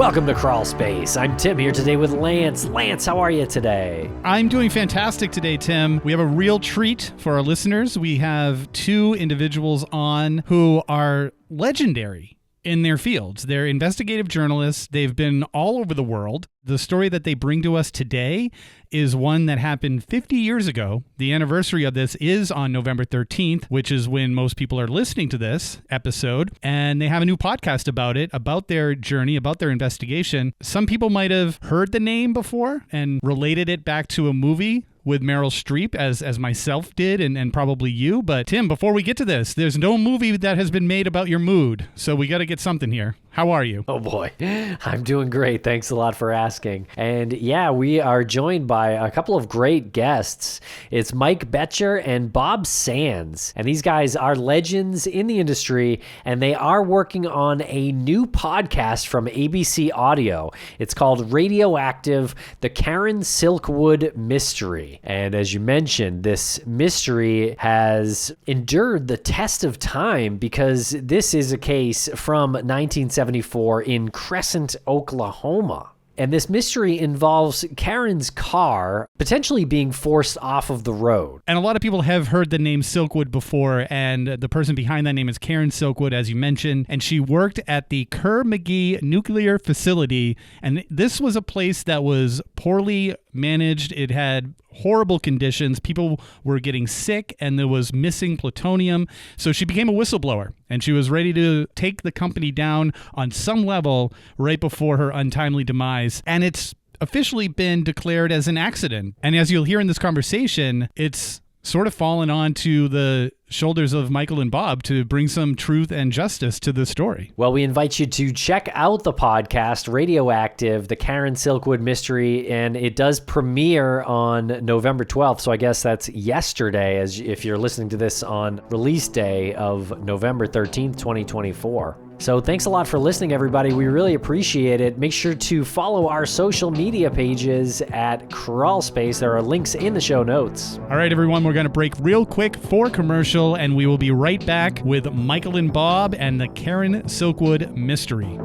Welcome to Crawlspace. I'm Tim here today with Lance. Lance, how are you today? I'm doing fantastic today, Tim. We have a real treat for our listeners. We have two individuals on who are legendary in their fields. They're investigative journalists. They've been all over the world. The story that they bring to us today is one that happened 50 years ago. The anniversary of this is on November 13th, which is when most people are listening to this episode. And they have a new podcast about it, about their journey, about their investigation. Some people might have heard the name before and related it back to a movie with Meryl Streep, as myself did, and probably you. But Tim, before we get to this, there's no movie that has been made about your mood, so we got to get something here. How are you? Oh boy, I'm doing great. Thanks a lot for asking. And yeah, we are joined by a couple of great guests. It's Mike Boettcher and Bob Sands. And these guys are legends in the industry, and they are working on a new podcast from ABC Audio. It's called Radioactive, the Karen Silkwood Mystery. And as you mentioned, this mystery has endured the test of time because this is a case from 1974 in Crescent, Oklahoma. And this mystery involves Karen's car potentially being forced off of the road. And a lot of people have heard the name Silkwood before, and the person behind that name is Karen Silkwood, as you mentioned, and she worked at the Kerr-McGee nuclear facility, and this was a place that was poorly managed. It had horrible conditions. People were getting sick, and there was missing plutonium. So she became a whistleblower, and she was ready to take the company down on some level right before her untimely demise. And it's officially been declared as an accident. And as you'll hear in this conversation, it's sort of fallen onto the shoulders of Michael and Bob to bring some truth and justice to the story. Well, we invite you to check out the podcast, Radioactive, the Karen Silkwood Mystery, and it does premiere on November 12th, so I guess that's yesterday, as if you're listening to this on release day of November 13th, 2024. So thanks a lot for listening, everybody. We really appreciate it. Make sure to follow our social media pages at Crawlspace. There are links in the show notes. All right, everyone, we're going to break real quick for commercial, and we will be right back with Michael and Bob and the Karen Silkwood Mystery.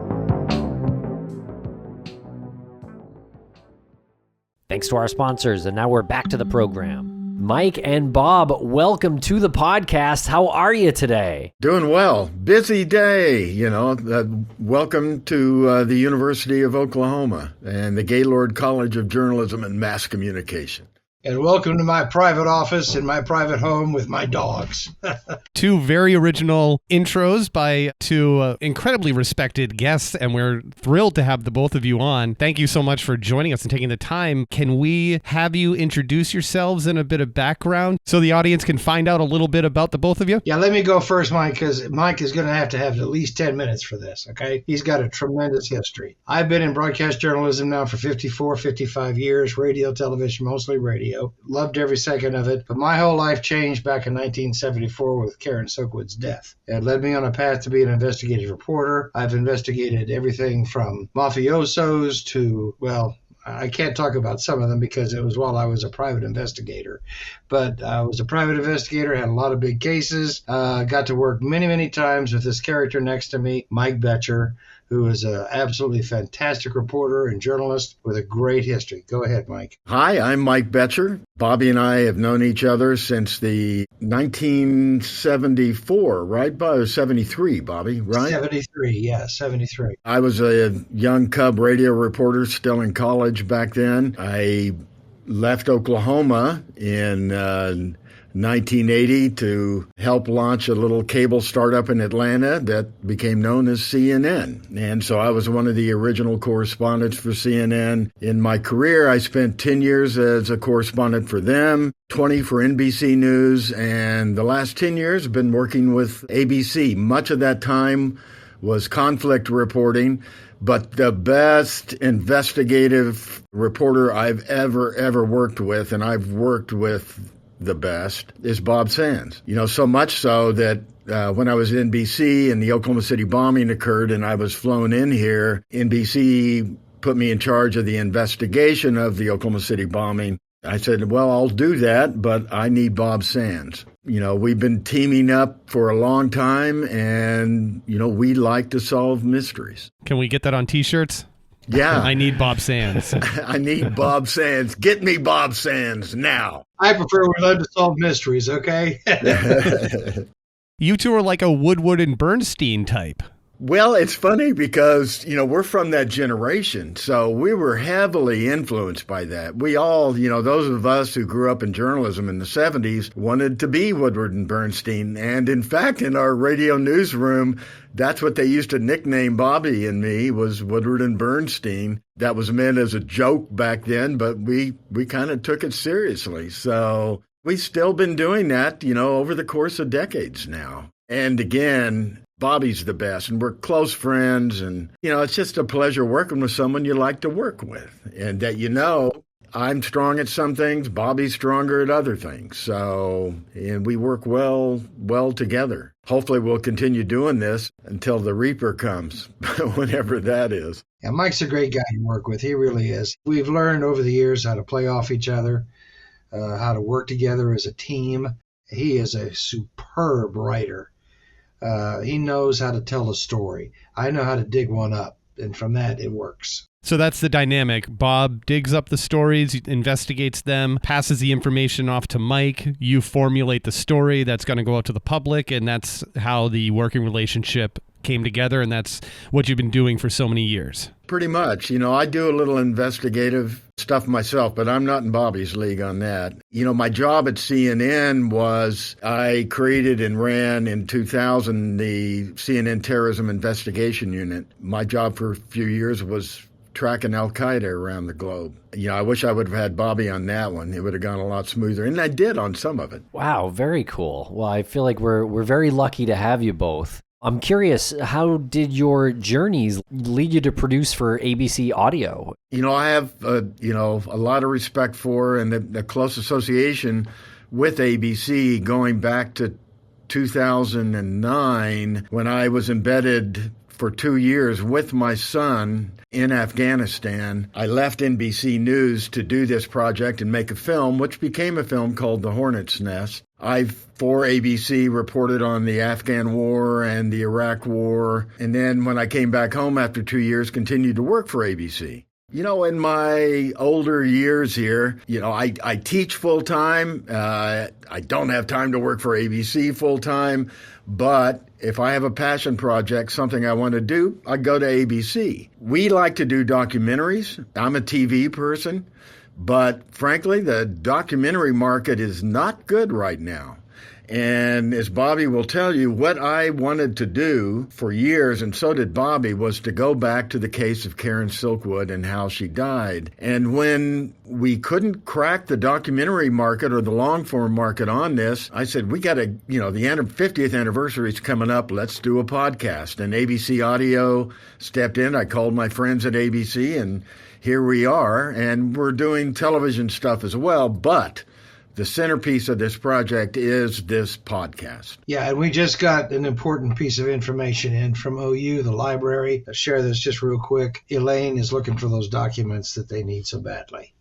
Thanks to our sponsors, and now we're back to the program. Mike and Bob, welcome to the podcast. How are you today? Doing well. Busy day, welcome to the University of Oklahoma and the Gaylord College of Journalism and Mass Communication. And welcome to my private office in my private home with my dogs. Two very original intros by two incredibly respected guests, and we're thrilled to have the both of you on. Thank you so much for joining us and taking the time. Can we have you introduce yourselves and a bit of background so the audience can find out a little bit about the both of you? Yeah, let me go first, Mike, because Mike is going to have at least 10 minutes for this, okay? He's got a tremendous history. I've been in broadcast journalism now for 55 years, radio, television, mostly radio. Loved every second of it, but my whole life changed back in 1974 with Karen Silkwood's death. It led me on a path to be an investigative reporter. I've investigated everything from mafiosos to, well, I can't talk about some of them because it was while I was a private investigator. But I was a private investigator, had a lot of big cases, got to work many, many times with this character next to me, Mike Boettcher, who is an absolutely fantastic reporter and journalist with a great history. Go ahead, Mike. Hi, I'm Mike Boettcher. Bobby and I have known each other since the 1974, right? Or 73, Bobby, right? 73. I was a young cub radio reporter still in college back then. I left Oklahoma in 1980 to help launch a little cable startup in Atlanta that became known as CNN. And so I was one of the original correspondents for CNN. In my career, I spent 10 years as a correspondent for them, 20 for NBC News, and the last 10 years I've been working with ABC. Much of that time was conflict reporting, but the best investigative reporter I've ever worked with, and I've worked with the best, is Bob Sands. So much so that when I was at NBC and the Oklahoma City bombing occurred and I was flown in here, NBC put me in charge of the investigation of the Oklahoma City bombing. I said, well, I'll do that, but I need Bob Sands. We've been teaming up for a long time, and, we like to solve mysteries. Can we get that on T-shirts? Yeah. I need Bob Sands. I need Bob Sands. Get me Bob Sands now. I prefer we learn to solve mysteries, okay? You two are like a Woodward and Bernstein type. Well, it's funny because, we're from that generation, so we were heavily influenced by that. We all, those of us who grew up in journalism in the 70s wanted to be Woodward and Bernstein. And in fact, in our radio newsroom, that's what they used to nickname Bobby and me, was Woodward and Bernstein. That was meant as a joke back then, but we kind of took it seriously. So we've still been doing that, over the course of decades now. And again, Bobby's the best, and we're close friends, and, it's just a pleasure working with someone you like to work with, and that I'm strong at some things, Bobby's stronger at other things, and we work well together. Hopefully we'll continue doing this until the Reaper comes, whenever that is. Yeah, Mike's a great guy to work with. He really is. We've learned over the years how to play off each other, how to work together as a team. He is a superb writer. He knows how to tell a story. I know how to dig one up, and from that, it works. So that's the dynamic. Bob digs up the stories, investigates them, passes the information off to Mike. You formulate the story that's going to go out to the public, and that's how the working relationship came together, and that's what you've been doing for so many years. Pretty much. I do a little investigative stuff myself, but I'm not in Bobby's league on that. My job at CNN was I created and ran in 2000 the CNN Terrorism Investigation Unit. My job for a few years was tracking Al-Qaeda around the globe. I wish I would have had Bobby on that one. It would have gone a lot smoother, and I did on some of it. Wow, very cool. Well, I feel like we're very lucky to have you both. I'm curious, how did your journeys lead you to produce for ABC Audio? I have, a lot of respect for and the close association with ABC going back to 2009 when I was embedded for 2 years with my son in Afghanistan. I left NBC News to do this project and make a film, which became a film called The Hornet's Nest. For ABC, reported on the Afghan War and the Iraq War. And then when I came back home after 2 years, continued to work for ABC. In my older years here, I teach full-time. I don't have time to work for ABC full-time. But if I have a passion project, something I want to do, I go to ABC. We like to do documentaries. I'm a TV person. But frankly, the documentary market is not good right now. And as Bobby will tell you, what I wanted to do for years, and so did Bobby, was to go back to the case of Karen Silkwood and how she died. And when we couldn't crack the documentary market or the long-form market on this, I said, we got to, the 50th anniversary is coming up. Let's do a podcast. And ABC Audio stepped in. I called my friends at ABC, and here we are. And we're doing television stuff as well, but the centerpiece of this project is this podcast. Yeah, and we just got an important piece of information in from OU, the library. I'll share this just real quick. Elaine is looking for those documents that they need so badly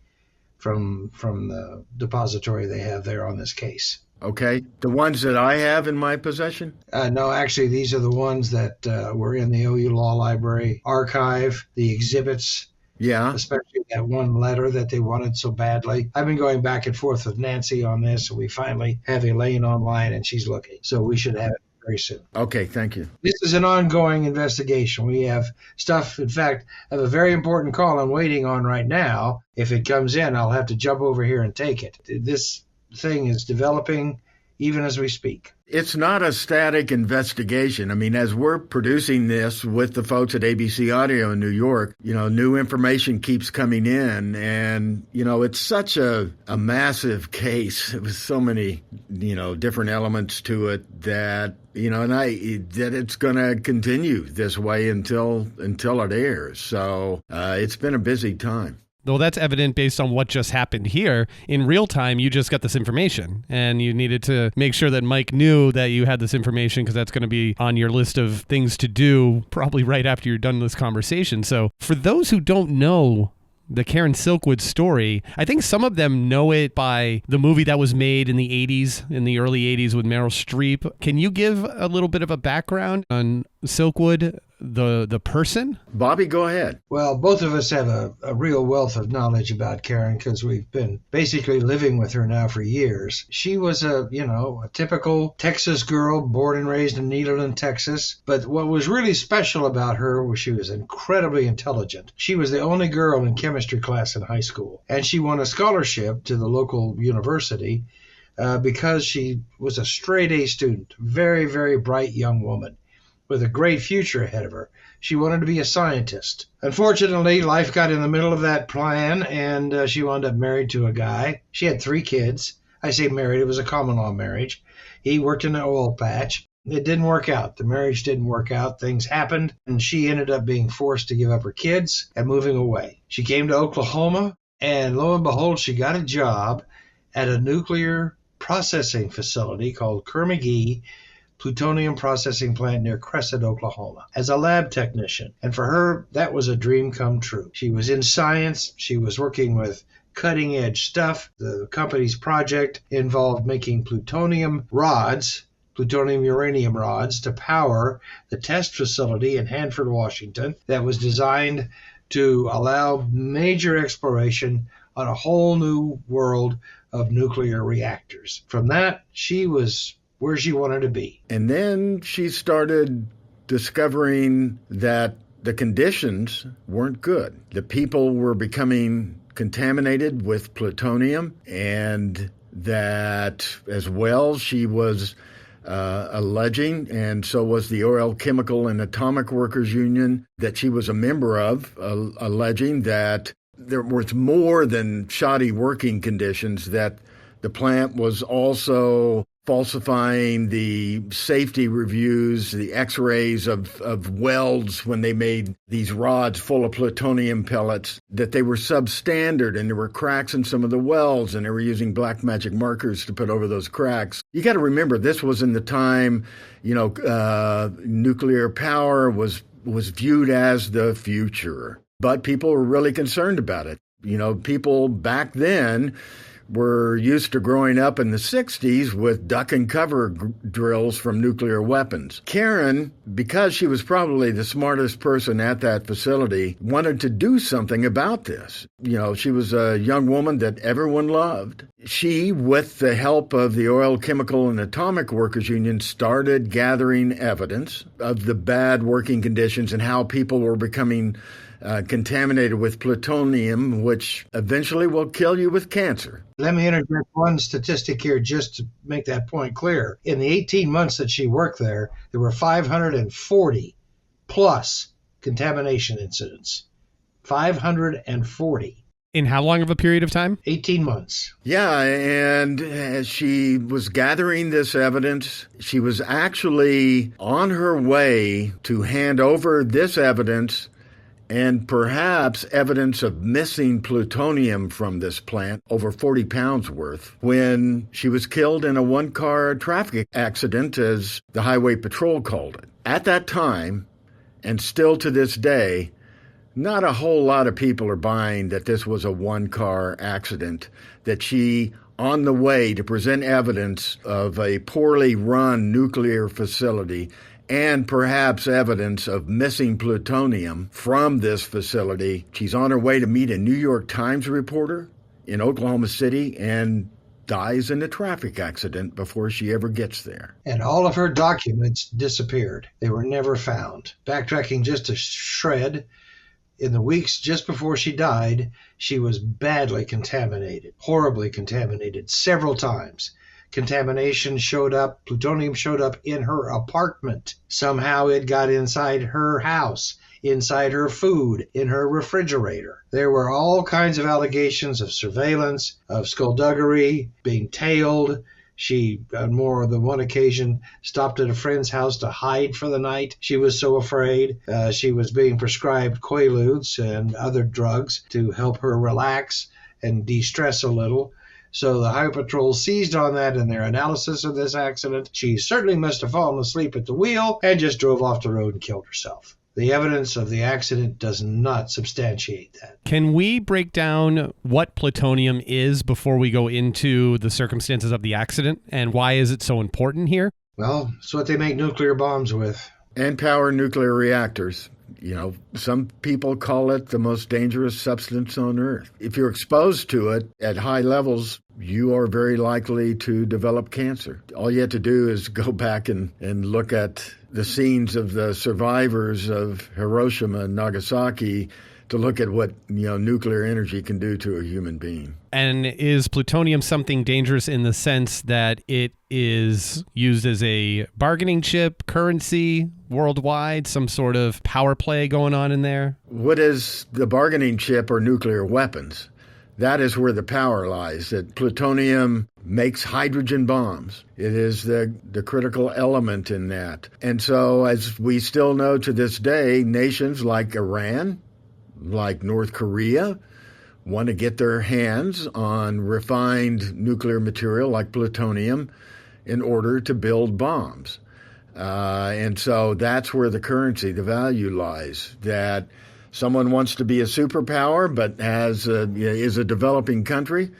from the depository they have there on this case. Okay. The ones that I have in my possession? No, actually, these are the ones that were in the OU Law Library archive, the exhibits. Yeah. Especially that one letter that they wanted so badly. I've been going back and forth with Nancy on this, and we finally have Elaine online, and she's looking. So we should have it very soon. Okay, thank you. This is an ongoing investigation. We have stuff, in fact, I have a very important call I'm waiting on right now. If it comes in, I'll have to jump over here and take it. This thing is developing even as we speak. It's not a static investigation. I mean, as we're producing this with the folks at ABC Audio in New York, new information keeps coming in. And, it's such a massive case with so many, different elements to it that, that it's going to continue this way until it airs. So it's been a busy time. Though that's evident based on what just happened here. In real time, you just got this information, and you needed to make sure that Mike knew that you had this information, because that's going to be on your list of things to do probably right after you're done this conversation. So for those who don't know the Karen Silkwood story, I think some of them know it by the movie that was made in the 80s, in the early 80s with Meryl Streep. Can you give a little bit of a background on Silkwood the person? Bobby, go ahead. Well, both of us have a real wealth of knowledge about Karen because we've been basically living with her now for years. She was a typical Texas girl, born and raised in Nederland, Texas. But what was really special about her was she was incredibly intelligent. She was the only girl in chemistry class in high school, and she won a scholarship to the local university because she was a straight A student, very, very bright young woman with a great future ahead of her. She wanted to be a scientist. Unfortunately, life got in the middle of that plan, and she wound up married to a guy. She had 3 kids. I say married, it was a common law marriage. He worked in an oil patch. It didn't work out. The marriage didn't work out. Things happened, and she ended up being forced to give up her kids and moving away. She came to Oklahoma, and lo and behold, she got a job at a nuclear processing facility called Kerr-McGee plutonium processing plant near Crescent, Oklahoma, as a lab technician. And for her, that was a dream come true. She was in science. She was working with cutting edge stuff. The company's project involved making plutonium rods, plutonium uranium rods, to power the test facility in Hanford, Washington, that was designed to allow major exploration on a whole new world of nuclear reactors. From that, she was where she wanted to be. And then she started discovering that the conditions weren't good. The people were becoming contaminated with plutonium, and that as well she was alleging, and so was the Oil, Chemical, and Atomic Workers Union that she was a member of, alleging that there was more than shoddy working conditions, that the plant was also falsifying the safety reviews, the x-rays of welds when they made these rods full of plutonium pellets, that they were substandard and there were cracks in some of the welds and they were using black magic markers to put over those cracks. You got to remember, this was in the time, nuclear power was viewed as the future, but people were really concerned about it. People back then were used to growing up in the 60s with duck and cover drills from nuclear weapons. Karen, because she was probably the smartest person at that facility, wanted to do something about this. She was a young woman that everyone loved. She, with the help of the Oil, Chemical, and Atomic Workers Union, started gathering evidence of the bad working conditions and how people were becoming contaminated with plutonium, which eventually will kill you with cancer. Let me interject one statistic here just to make that point clear. In the 18 months that she worked there were 540 plus contamination incidents. 540. In how long of a period of time? 18 months. Yeah, and as she was gathering this evidence, she was actually on her way to hand over this evidence and perhaps evidence of missing plutonium from this plant, over 40 pounds worth, when she was killed in a one-car traffic accident, as the Highway Patrol called it. At that time, and still to this day, not a whole lot of people are buying that this was a one-car accident, that she, on the way to present evidence of a poorly run nuclear facility and perhaps evidence of missing plutonium from this facility, she's on her way to meet a New York Times reporter in Oklahoma City and dies in a traffic accident before she ever gets there. And all of her documents disappeared. They were never found. Backtracking just a shred, in the weeks just before she died, she was badly contaminated, horribly contaminated, several times. Contamination showed up, plutonium showed up in her apartment. Somehow it got inside her house, inside her food, in her refrigerator. There were all kinds of allegations of surveillance, of skullduggery, being tailed. She, on more than one occasion, stopped at a friend's house to hide for the night. She was so afraid. She was being prescribed Quaaludes and other drugs to help her relax and de-stress a little. So the Highway Patrol seized on that in their analysis of this accident. She certainly must have fallen asleep at the wheel and just drove off the road and killed herself. The evidence of the accident does not substantiate that. Can we break down what plutonium is before we go into the circumstances of the accident, and why is it so important here? Well, it's what they make nuclear bombs with. and power nuclear reactors. Some people call it the most dangerous substance on Earth. If you're exposed to it at high levels, you are very likely to develop cancer. All you have to do is go back and look at the scenes of the survivors of Hiroshima and Nagasaki to look at what nuclear energy can do to a human being. And is plutonium something dangerous in the sense that it is used as a bargaining chip, currency worldwide, some sort of power play going on in there? What is the bargaining chip or nuclear weapons? That is where the power lies, that plutonium makes hydrogen bombs. It is the critical element in that. And so, as we still know to this day, nations like Iran, like North Korea, want to get their hands on refined nuclear material like plutonium in order to build bombs. And so that's where the currency, the value lies, that someone wants to be a superpower but is a developing country.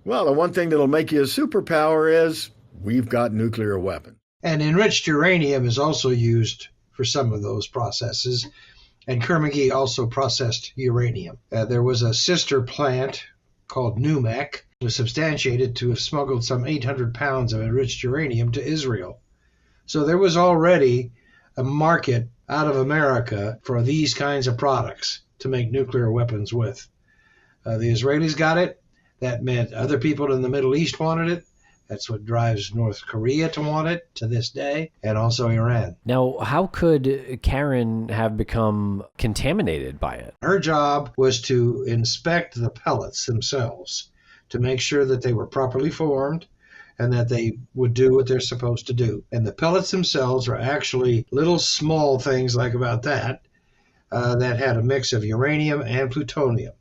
Well, the one thing that'll make you a superpower is we've got nuclear weapons. And enriched uranium is also used for some of those processes. And Kerr-McGee also processed uranium. There was a sister plant called NUMEC, was substantiated to have smuggled some 800 pounds of enriched uranium to Israel. So there was already a market out of America for these kinds of products to make nuclear weapons with. The Israelis got it. That meant other people in the Middle East wanted it. That's what drives North Korea to want it to this day, and also Iran. Now, how could Karen have become contaminated by it? Her job was to inspect the pellets themselves to make sure that they were properly formed and that they would do what they're supposed to do. And the pellets themselves are actually little small things like about that had a mix of uranium and plutonium.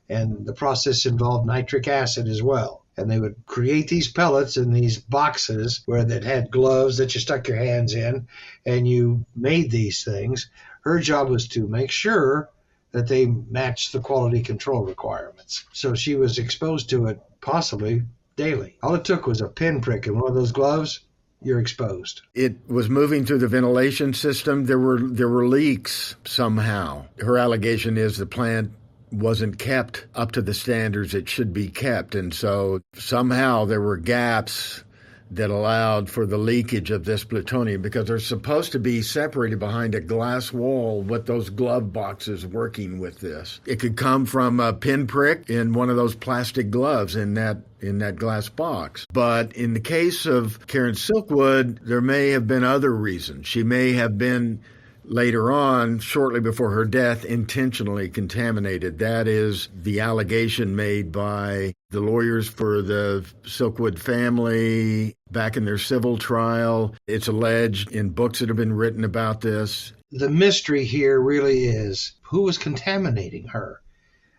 And the process involved nitric acid as well. And they would create these pellets in these boxes where that had gloves that you stuck your hands in, and you made these things. Her job was to make sure that they matched the quality control requirements. So she was exposed to it possibly daily. All it took was a pinprick in one of those gloves, you're exposed. It was moving through the ventilation system. There were leaks somehow. Her allegation is the plant wasn't kept up to the standards it should be kept. And so somehow there were gaps that allowed for the leakage of this plutonium, because they're supposed to be separated behind a glass wall with those glove boxes working with this. It could come from a pinprick in one of those plastic gloves in that glass box. But in the case of Karen Silkwood, there may have been other reasons. She may have been later on, shortly before her death, intentionally contaminated. That is the allegation made by the lawyers for the Silkwood family back in their civil trial. It's alleged in books that have been written about this. The mystery here really is who was contaminating her?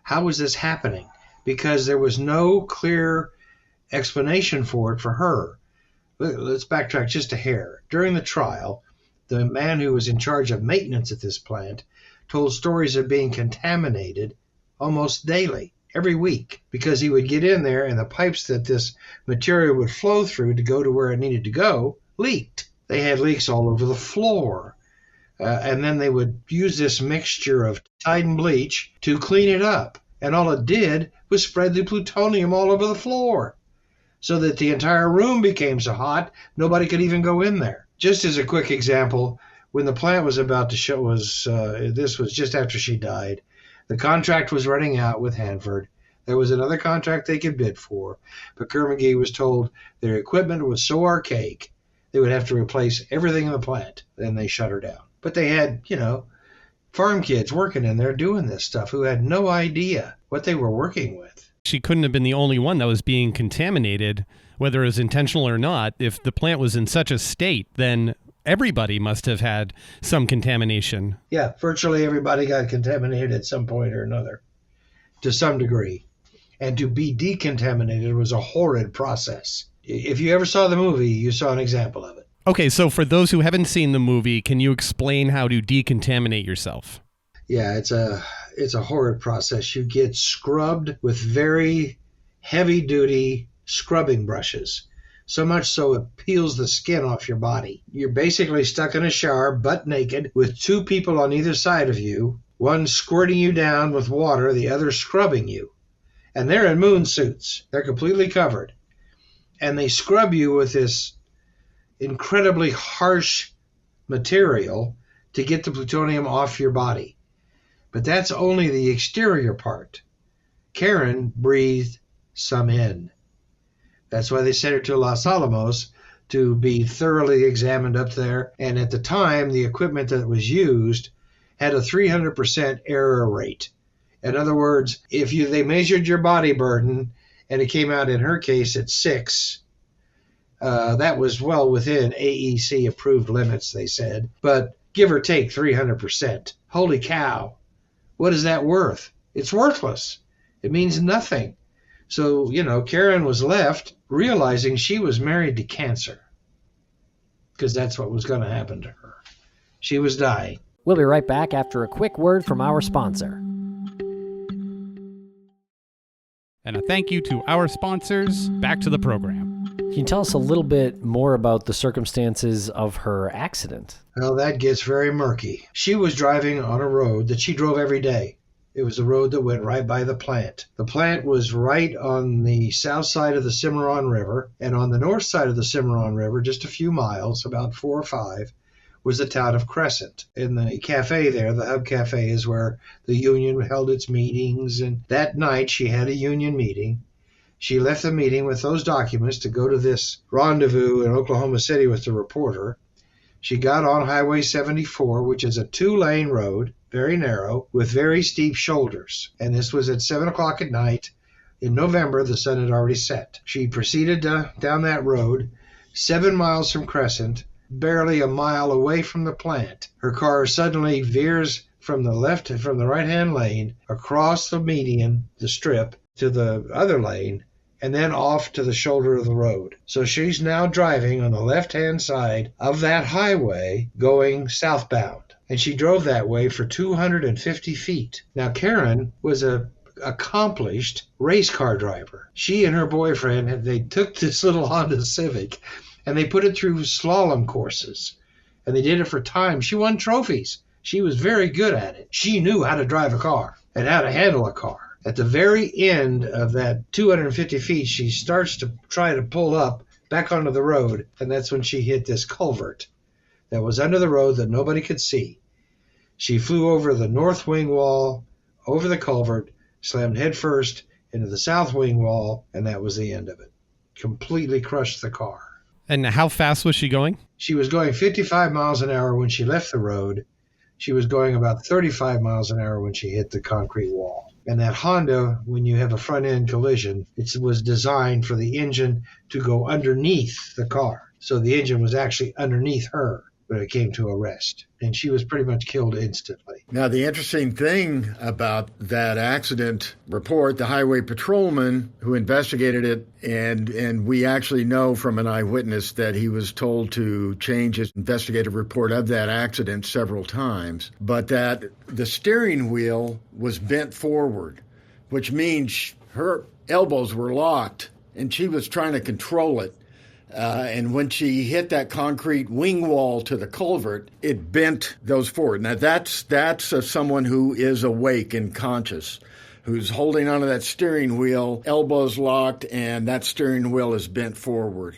How was this happening? Because there was no clear explanation for it for her. Let's backtrack just a hair. During the trial, the man who was in charge of maintenance at this plant told stories of being contaminated almost daily, every week, because he would get in there and the pipes that this material would flow through to go to where it needed to go leaked. They had leaks all over the floor. And then they would use this mixture of Tide and bleach to clean it up. And all it did was spread the plutonium all over the floor, so that the entire room became so hot nobody could even go in there. Just as a quick example, when the plant was about to show this was just after she died. The contract was running out with Hanford. There was another contract they could bid for, but Kerr-McGee was told their equipment was so archaic they would have to replace everything in the plant. Then they shut her down. But they had, farm kids working in there doing this stuff who had no idea what they were working with. She couldn't have been the only one that was being contaminated, whether it was intentional or not. If the plant was in such a state, then everybody must have had some contamination. Yeah, virtually everybody got contaminated at some point or another, to some degree. And to be decontaminated was a horrid process. If you ever saw the movie, you saw an example of it. Okay, so for those who haven't seen the movie, can you explain how to decontaminate yourself? Yeah, it's a horrid process. You get scrubbed with very heavy-duty scrubbing brushes. so much so it peels the skin off your body. You're basically stuck in a shower, butt naked, with two people on either side of you, one squirting you down with water, the other scrubbing you. And they're in moon suits. They're completely covered. And they scrub you with this incredibly harsh material to get the plutonium off your body. But that's only the exterior part. Karen breathed some in. That's why they sent her to Los Alamos to be thoroughly examined up there. And at the time, the equipment that was used had a 300% error rate. In other words, if they measured your body burden and it came out in her case at 6, that was well within AEC approved limits, they said. But give or take 300%. Holy cow. What is that worth? It's worthless. It means nothing. So, Karen was left realizing she was married to cancer, because that's what was going to happen to her. She was dying. We'll be right back after a quick word from our sponsor. And a thank you to our sponsors. Back to the program. Can you tell us a little bit more about the circumstances of her accident? Well, that gets very murky. She was driving on a road that she drove every day. It was a road that went right by the plant. The plant was right on the south side of the Cimarron River, and on the north side of the Cimarron River, just a few miles, about 4 or 5, was the town of Crescent. In the cafe there, the Hub Cafe, is where the union held its meetings, and that night she had a union meeting. She left the meeting with those documents to go to this rendezvous in Oklahoma City with the reporter. She got on Highway 74, which is a 2-lane road, very narrow, with very steep shoulders. And this was at 7 o'clock at night. In November, the sun had already set. She proceeded down that road, 7 miles from Crescent, barely a mile away from the plant. Her car suddenly veers from the right-hand lane, across the median, the strip, to the other lane, and then off to the shoulder of the road. So she's now driving on the left-hand side of that highway going southbound. And she drove that way for 250 feet. Now, Karen was an accomplished race car driver. She and her boyfriend, they took this little Honda Civic and they put it through slalom courses. And they did it for time. She won trophies. She was very good at it. She knew how to drive a car and how to handle a car. At the very end of that 250 feet, she starts to try to pull up back onto the road, and that's when she hit this culvert that was under the road that nobody could see. She flew over the north wing wall, over the culvert, slammed headfirst into the south wing wall, and that was the end of it. Completely crushed the car. And how fast was she going? She was going 55 miles an hour when she left the road. She was going about 35 miles an hour when she hit the concrete wall. And that Honda, when you have a front-end collision, it was designed for the engine to go underneath the car. So the engine was actually underneath her when it came to a rest. And she was pretty much killed instantly. Now, the interesting thing about that accident report, the highway patrolman who investigated it, and we actually know from an eyewitness that he was told to change his investigative report of that accident several times, but that the steering wheel was bent forward, which means her elbows were locked and she was trying to control it. And when she hit that concrete wing wall to the culvert, it bent those forward. Now, that's someone who is awake and conscious, who's holding onto that steering wheel, elbows locked, and that steering wheel is bent forward.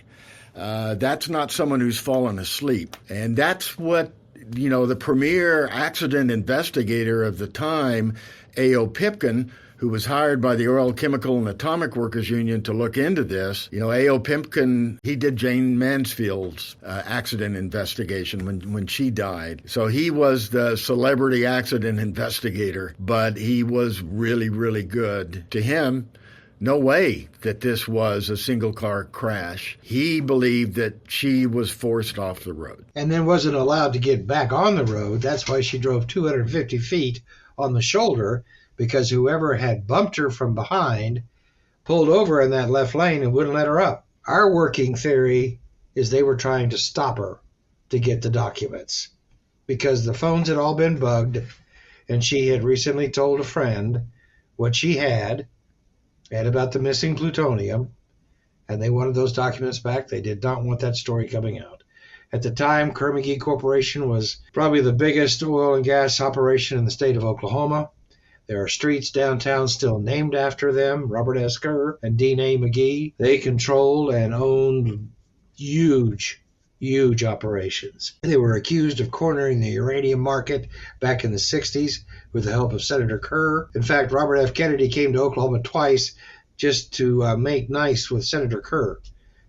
That's not someone who's fallen asleep. And that's what, the premier accident investigator of the time, A.O. Pipkin, who was hired by the Oil, Chemical, and Atomic Workers Union to look into this. A.O. Pipkin, he did Jane Mansfield's accident investigation when she died. So he was the celebrity accident investigator, but he was really, really good. To him, no way that this was a single-car crash. He believed that she was forced off the road. And then wasn't allowed to get back on the road. That's why she drove 250 feet on the shoulder, because whoever had bumped her from behind pulled over in that left lane and wouldn't let her up. Our working theory is they were trying to stop her to get the documents because the phones had all been bugged, and she had recently told a friend what she had about the missing plutonium, and they wanted those documents back. They did not want that story coming out. At the time, Kerr-McGee Corporation was probably the biggest oil and gas operation in the state of Oklahoma. There are streets downtown still named after them, Robert S. Kerr and Dean A. McGee. They controlled and owned huge operations. They were accused of cornering the uranium market back in the 60s with the help of Senator Kerr. In fact, Robert F. Kennedy came to Oklahoma twice just to make nice with Senator Kerr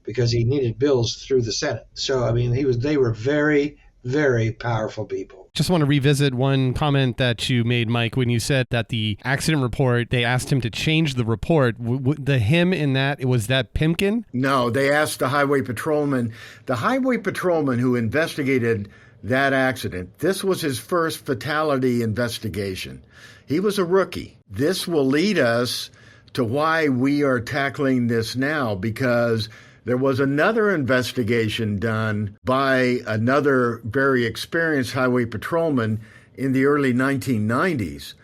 because he needed bills through the Senate. So, I mean, they were very, very powerful people. Just want to revisit one comment that you made, Mike, when you said that the accident report, they asked him to change the report. The him in that, was that Pimkin? No, they asked the highway patrolman. The highway patrolman who investigated that accident, this was his first fatality investigation. He was a rookie. This will lead us to why we are tackling this now, because there was another investigation done by another very experienced highway patrolman in the early 1990s.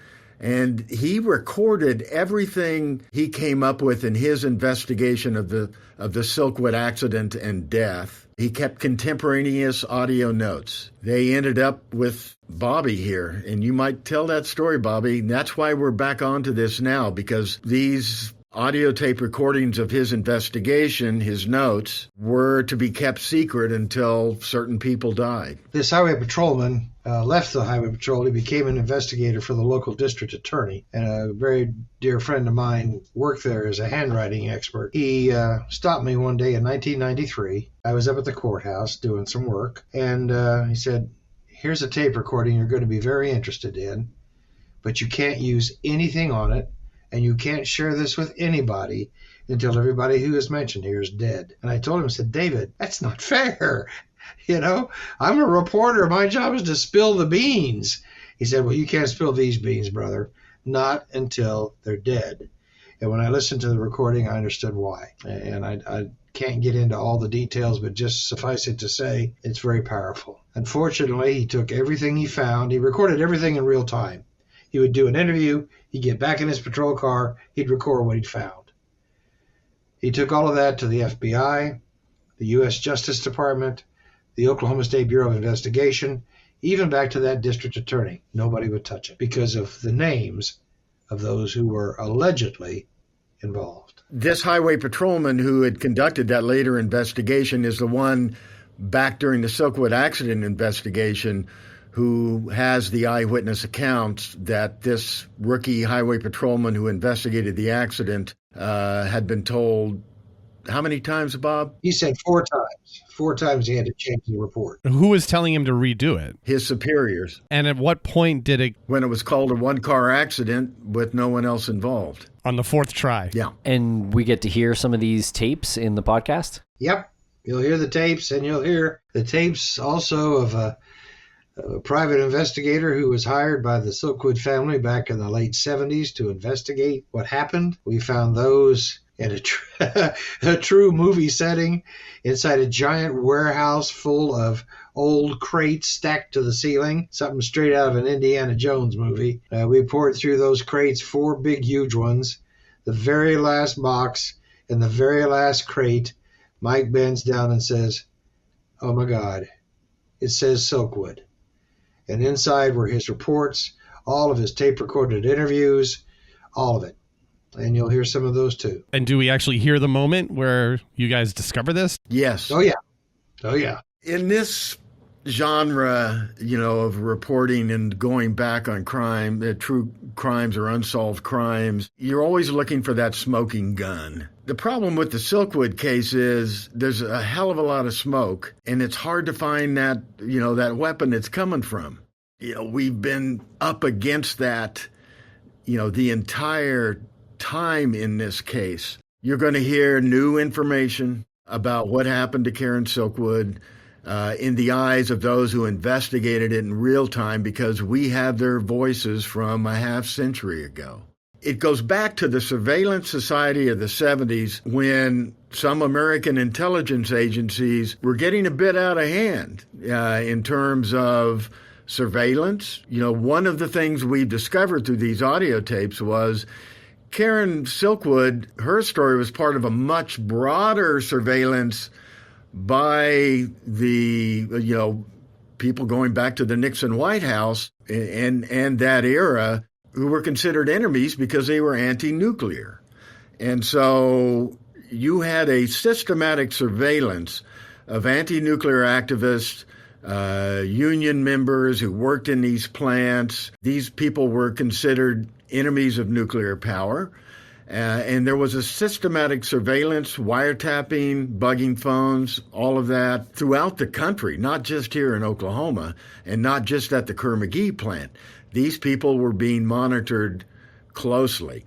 And he recorded everything he came up with in his investigation of the Silkwood accident and death. He kept contemporaneous audio notes. They ended up with Bobby here, and you might tell that story, Bobby. And that's why we're back onto this now, because these audio tape recordings of his investigation, his notes, were to be kept secret until certain people died. This highway patrolman left the highway patrol. He became an investigator for the local district attorney, and a very dear friend of mine worked there as a handwriting expert. He stopped me one day in 1993. I was up at the courthouse doing some work, and he said, "Here's a tape recording you're going to be very interested in, but you can't use anything on it, and you can't share this with anybody until everybody who is mentioned here is dead." And I told him, I said, "David, that's not fair. You know, I'm a reporter. My job is to spill the beans." He said, "Well, you can't spill these beans, brother, not until they're dead." And when I listened to the recording, I understood why. And I can't get into all the details, but just suffice it to say, it's very powerful. Unfortunately, he took everything he found. He recorded everything in real time. He would do an interview. He'd get back in his patrol car. He'd record what he'd found. He took all of that to the FBI, the U.S. Justice Department, the Oklahoma State Bureau of Investigation, even back to that district attorney. Nobody would touch it because of the names of those who were allegedly involved. This highway patrolman who had conducted that later investigation is the one back during the Silkwood accident investigation who has the eyewitness accounts that this rookie highway patrolman who investigated the accident had been told. How many times, Bob? He said 4 times. 4 times he had to change the report. Who was telling him to redo it? His superiors. And at what point did it? When it was called a one-car accident with no one else involved. On the 4th try. Yeah. And we get to hear some of these tapes in the podcast? Yep. You'll hear the tapes, and you'll hear the tapes also of a private investigator who was hired by the Silkwood family back in the late 70s to investigate what happened. We found those in a true movie setting inside a giant warehouse full of old crates stacked to the ceiling, something straight out of an Indiana Jones movie. We poured through those crates, 4 big, huge ones. The very last box and the very last crate, Mike bends down and says, "Oh my God, it says Silkwood." And inside were his reports, all of his tape-recorded interviews, all of it. And you'll hear some of those too. And do we actually hear the moment where you guys discover this? Yes. Oh, yeah. Oh, yeah. In this genre, of reporting and going back on crime, true crimes or unsolved crimes, you're always looking for that smoking gun. The problem with the Silkwood case is there's a hell of a lot of smoke, and it's hard to find that, that weapon it's coming from. We've been up against that, the entire time in this case. You're going to hear new information about what happened to Karen Silkwood in the eyes of those who investigated it in real time, because we have their voices from a half century ago. It goes back to the surveillance society of the 70s when some American intelligence agencies were getting a bit out of hand in terms of surveillance. One of the things we discovered through these audio tapes was Karen Silkwood, her story was part of a much broader surveillance by the, people going back to the Nixon White House and that era who were considered enemies because they were anti-nuclear. And so you had a systematic surveillance of anti-nuclear activists, union members who worked in these plants. These people were considered enemies of nuclear power. And there was a systematic surveillance, wiretapping, bugging phones, all of that throughout the country, not just here in Oklahoma and not just at the Kerr-McGee plant. These people were being monitored closely.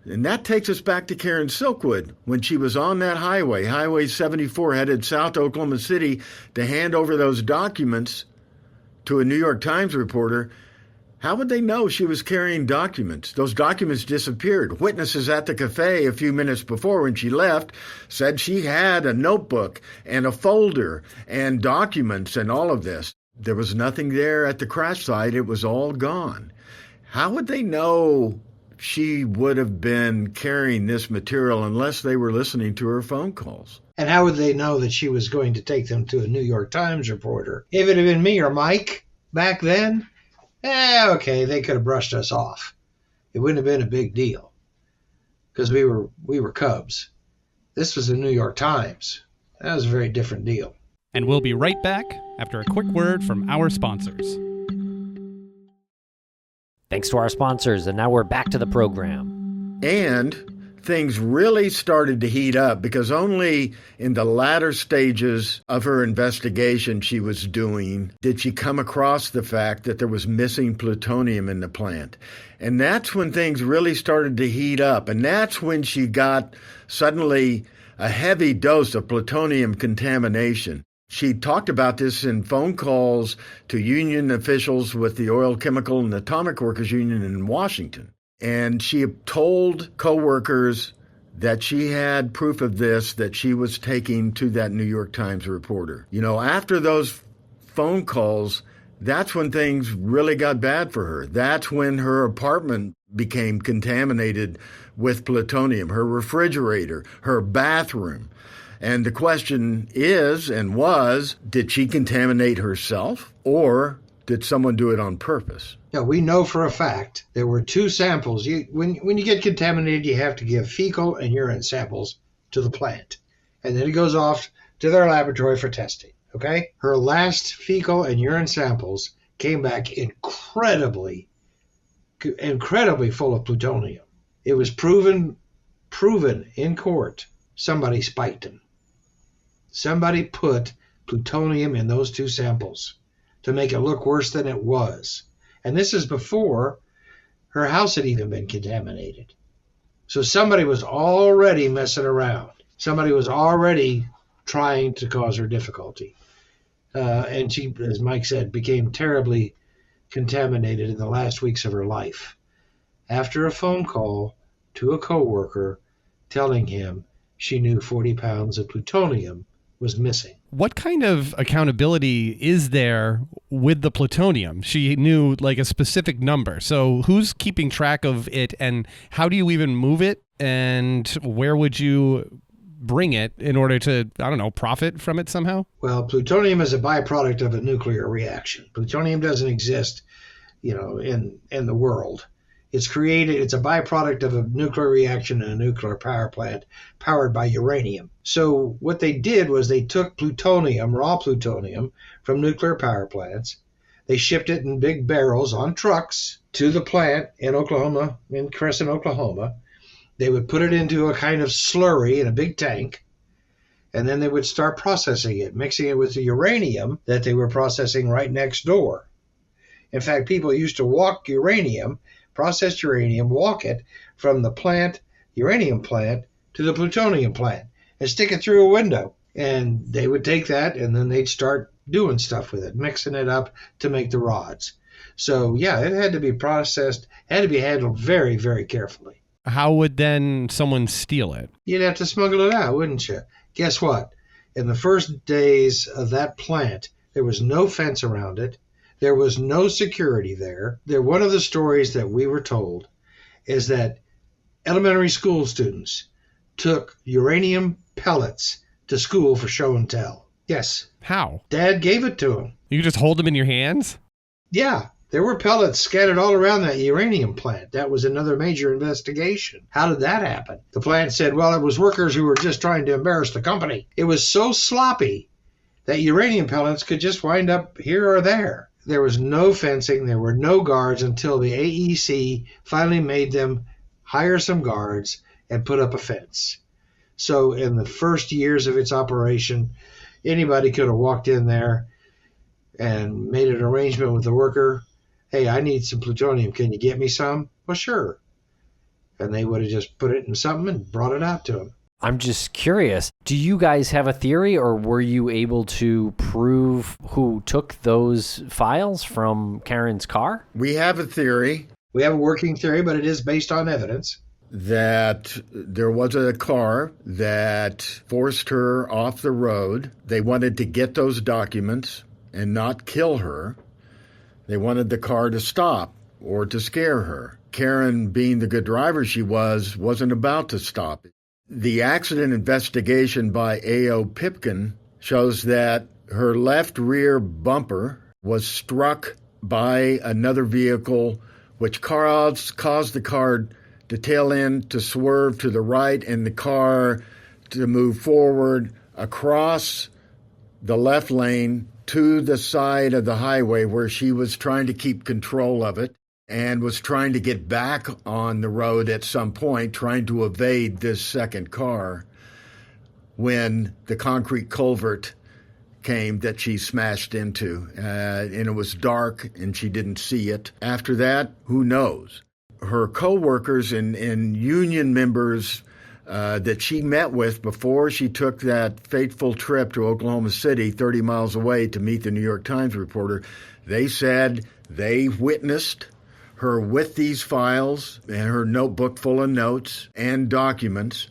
And that takes us back to Karen Silkwood when she was on that highway, Highway 74, headed south to Oklahoma City to hand over those documents to a New York Times reporter. How would they know she was carrying documents? Those documents disappeared. Witnesses at the cafe a few minutes before when she left said she had a notebook and a folder and documents and all of this. There was nothing there at the crash site. It was all gone. How would they know she would have been carrying this material unless they were listening to her phone calls? And how would they know that she was going to take them to a New York Times reporter? If it had been me or Mike back then, okay, they could have brushed us off. It wouldn't have been a big deal because we were Cubs. This was the New York Times. That was a very different deal. And we'll be right back after a quick word from our sponsors. Thanks to our sponsors, and now we're back to the program. And things really started to heat up because only in the latter stages of her investigation she was doing did she come across the fact that there was missing plutonium in the plant. And that's when things really started to heat up. And that's when she got suddenly a heavy dose of plutonium contamination. She talked about this in phone calls to union officials with the Oil, Chemical, and Atomic Workers Union in Washington. And she told coworkers that she had proof of this that she was taking to that New York Times reporter. After those phone calls, that's when things really got bad for her. That's when her apartment became contaminated with plutonium, her refrigerator, her bathroom. And the question is and was, did she contaminate herself or did someone do it on purpose? Now, we know for a fact there were two samples. When you get contaminated, you have to give fecal and urine samples to the plant. And then it goes off to their laboratory for testing, okay? Her last fecal and urine samples came back incredibly full of plutonium. It was proven in court. Somebody spiked them. Somebody put plutonium in those two samples to make it look worse than it was. And this is before her house had even been contaminated. So somebody was already messing around. Somebody was already trying to cause her difficulty. And she, as Mike said, became terribly contaminated in the last weeks of her life after a phone call to a coworker telling him she knew 40 pounds of plutonium was missing. What kind of accountability is there with the plutonium? She knew like a specific number. So who's keeping track of it and how do you even move it? And where would you bring it in order to, profit from it somehow? Well, plutonium is a byproduct of a nuclear reaction. Plutonium doesn't exist, in the world. It's a byproduct of a nuclear reaction in a nuclear power plant powered by uranium. So what they did was they took plutonium, raw plutonium, from nuclear power plants. They shipped it in big barrels on trucks to the plant in Oklahoma, in Crescent, Oklahoma. They would put it into a kind of slurry in a big tank, and then they would start processing it, mixing it with the uranium that they were processing right next door. In fact, people used to walk uranium, processed uranium, walk it from the uranium plant, to the plutonium plant and stick it through a window. And they would take that and then they'd start doing stuff with it, mixing it up to make the rods. So, yeah, it had to be processed, had to be handled very, very carefully. How would then someone steal it? You'd have to smuggle it out, wouldn't you? Guess what? In the first days of that plant, there was no fence around it. There was no security there. One of the stories that we were told is that elementary school students took uranium pellets to school for show and tell. Yes. How? Dad gave it to him. You just hold them in your hands? Yeah. There were pellets scattered all around that uranium plant. That was another major investigation. How did that happen? The plant said, well, it was workers who were just trying to embarrass the company. It was so sloppy that uranium pellets could just wind up here or there. There was no fencing. There were no guards until the AEC finally made them hire some guards and put up a fence. So in the first years of its operation, anybody could have walked in there and made an arrangement with the worker. Hey, I need some plutonium. Can you get me some? Well, sure. And they would have just put it in something and brought it out to him. I'm just curious, do you guys have a theory, or were you able to prove who took those files from Karen's car? We have a theory. We have a working theory, but it is based on evidence. That there was a car that forced her off the road. They wanted to get those documents and not kill her. They wanted the car to stop or to scare her. Karen, being the good driver she was, wasn't about to stop. The accident investigation by A.O. Pipkin shows that her left rear bumper was struck by another vehicle, which caused the car to tail end, to swerve to the right, and the car to move forward across the left lane to the side of the highway where she was trying to keep control of it and was trying to get back on the road at some point, trying to evade this second car, when the concrete culvert came that she smashed into. And it was dark and she didn't see it. After that, who knows? Her co-workers and union members that she met with before she took that fateful trip to Oklahoma City, 30 miles away, to meet the New York Times reporter, they said they witnessed her with these files and her notebook full of notes and documents,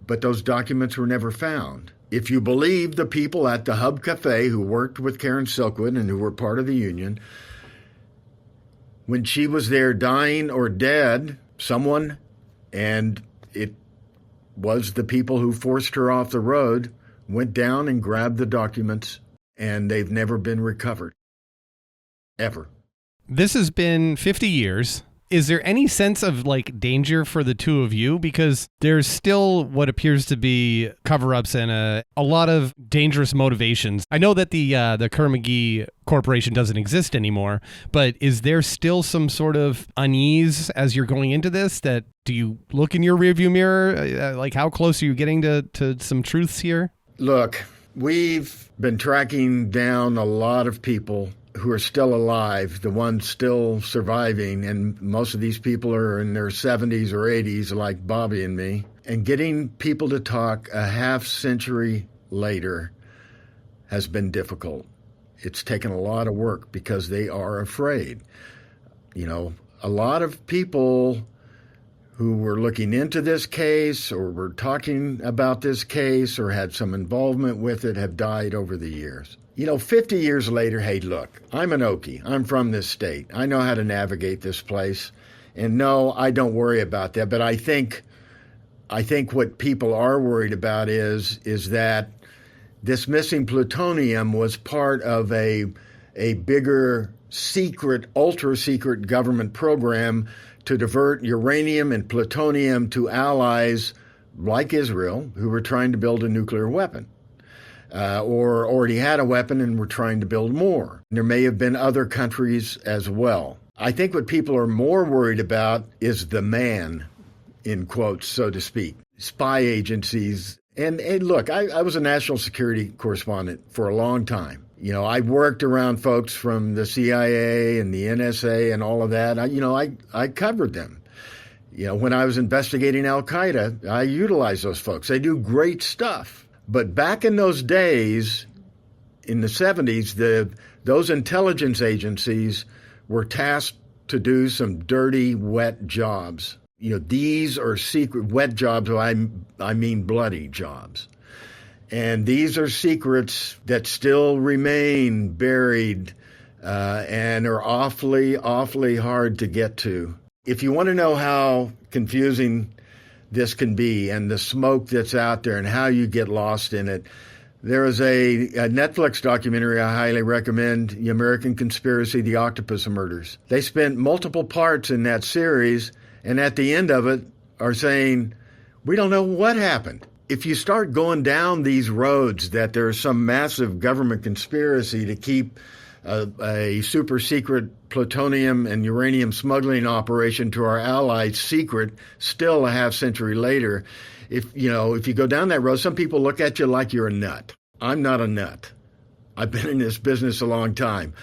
but those documents were never found. If you believe the people at the Hub Cafe who worked with Karen Silkwood and who were part of the union, when she was there dying or dead, someone, and it was the people who forced her off the road, went down and grabbed the documents, and they've never been recovered. Ever. This has been 50 years. Is there any sense of danger for the two of you? Because there's still what appears to be cover-ups and a lot of dangerous motivations. I know that the Kerr-McGee Corporation doesn't exist anymore, but is there still some sort of unease as you're going into this? That do you look in your rearview mirror? How close are you getting to some truths here? Look, we've been tracking down a lot of people who are still alive, the ones still surviving, and most of these people are in their 70s or 80s like Bobby and me, and getting people to talk a half century later has been difficult. It's taken a lot of work because they are afraid. A lot of people who were looking into this case or were talking about this case or had some involvement with it have died over the years. 50 years later, hey, look, I'm an Okie. I'm from this state. I know how to navigate this place. And no, I don't worry about that. But I think what people are worried about is that this missing plutonium was part of a bigger secret, ultra-secret government program to divert uranium and plutonium to allies like Israel who were trying to build a nuclear weapon. Or already had a weapon and were trying to build more. There may have been other countries as well. I think what people are more worried about is the man, in quotes, so to speak, spy agencies. And look, I was a national security correspondent for a long time. I worked around folks from the CIA and the NSA and all of that. I covered them. When I was investigating Al-Qaeda, I utilized those folks. They do great stuff. But back in those days, in the 70s, those intelligence agencies were tasked to do some dirty, wet jobs. These are secret, wet jobs, I mean bloody jobs. And these are secrets that still remain buried and are awfully, awfully hard to get to. If you want to know how confusing this can be and the smoke that's out there and how you get lost in it, there is a Netflix documentary I highly recommend, The American Conspiracy, The Octopus Murders. They spent multiple parts in that series, and at the end of it are saying, we don't know what happened. If you start going down these roads that there's some massive government conspiracy to keep a super secret plutonium and uranium smuggling operation to our allies secret still a half century later, if you go down that road, some people look at you like you're a nut. I'm not a nut. I've been in this business a long time.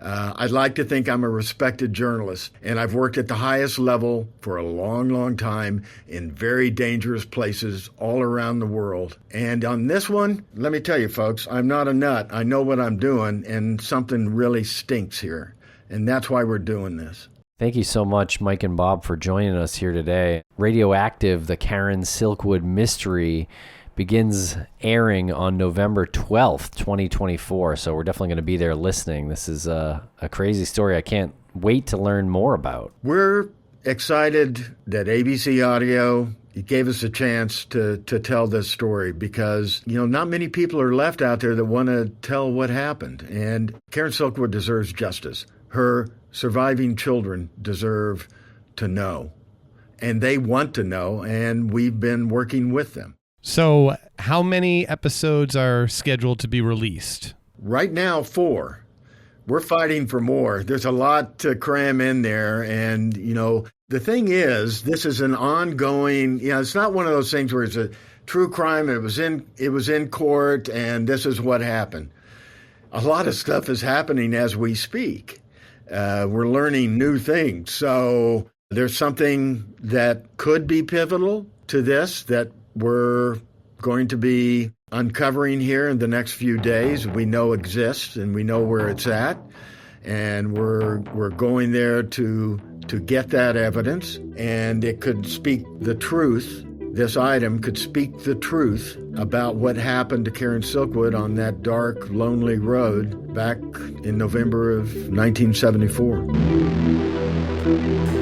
I'd like to think I'm a respected journalist, and I've worked at the highest level for a long, long time in very dangerous places all around the world. And on this one, let me tell you, folks, I'm not a nut. I know what I'm doing, and something really stinks here. And that's why we're doing this. Thank you so much, Mike and Bob, for joining us here today. Radioactive, the Karen Silkwood mystery, begins airing on November 12th, 2024. So we're definitely going to be there listening. This is a crazy story I can't wait to learn more about. We're excited that ABC Audio gave us a chance to tell this story because, not many people are left out there that want to tell what happened. And Karen Silkwood deserves justice. Her surviving children deserve to know. And they want to know, and we've been working with them. So how many episodes are scheduled to be released? Right now, 4. We're fighting for more. There's a lot to cram in there. And, the thing is, this is an ongoing, it's not one of those things where it's a true crime. It was in court and this is what happened. A lot of stuff is happening as we speak. We're learning new things. So there's something that could be pivotal to this that we're going to be uncovering here in the next few days. We know exists and we know where it's at, and we're going there to get that evidence, and it could speak the truth. This item could speak the truth about what happened to Karen Silkwood on that dark, lonely road back in November of 1974.